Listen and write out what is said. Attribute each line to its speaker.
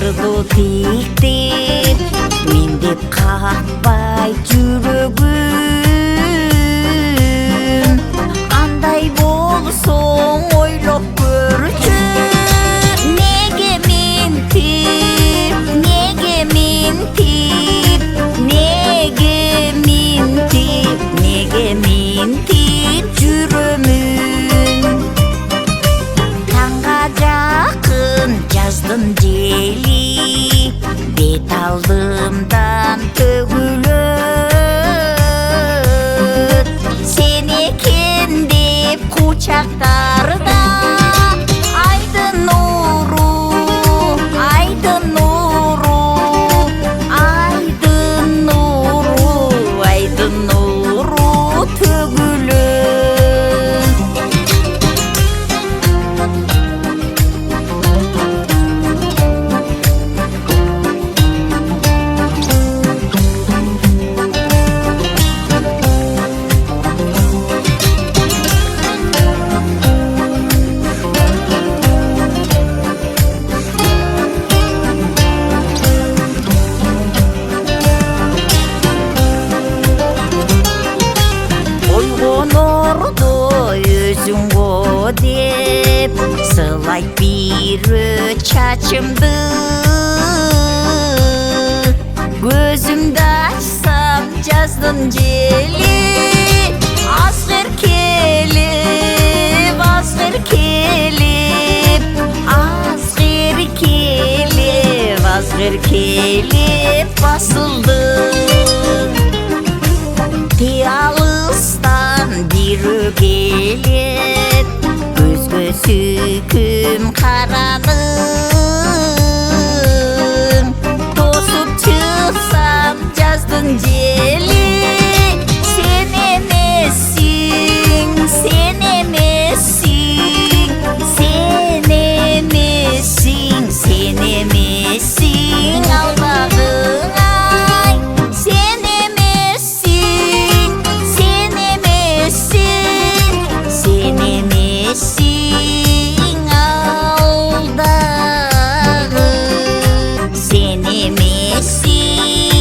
Speaker 1: Ырду тиктеп мендеп какпай жүрөгүм, андай болсоң ойлоп көрчү. Неге минтип, неге минтип, неге минтип, неге минтип жүрөмүн. Таңга жакын жаздын жели бет алдымдан төгүлөт. Сен экен деп кучактарда айдын нуру, айдын нуру, айдын нуру, айдын нуру төгүлөт. Ойгонорду өзүң го деп сылайт бирөө чачымды. Көзүмдү ачсам жаздын жели азгыр келип, азгыр келип, азгыр келип, азгыр келип басылды. Алыстан бирөө келет, көзгө сүйкүм караным. Тосуп чыксам жаздын жели, сен эмессиң, сен эмессиң, сен эмессиң, сен эмессиң алдагың ай. Сен эмессиң, сен эмессиң, сен эмессиң алдагы, сен эмессиң.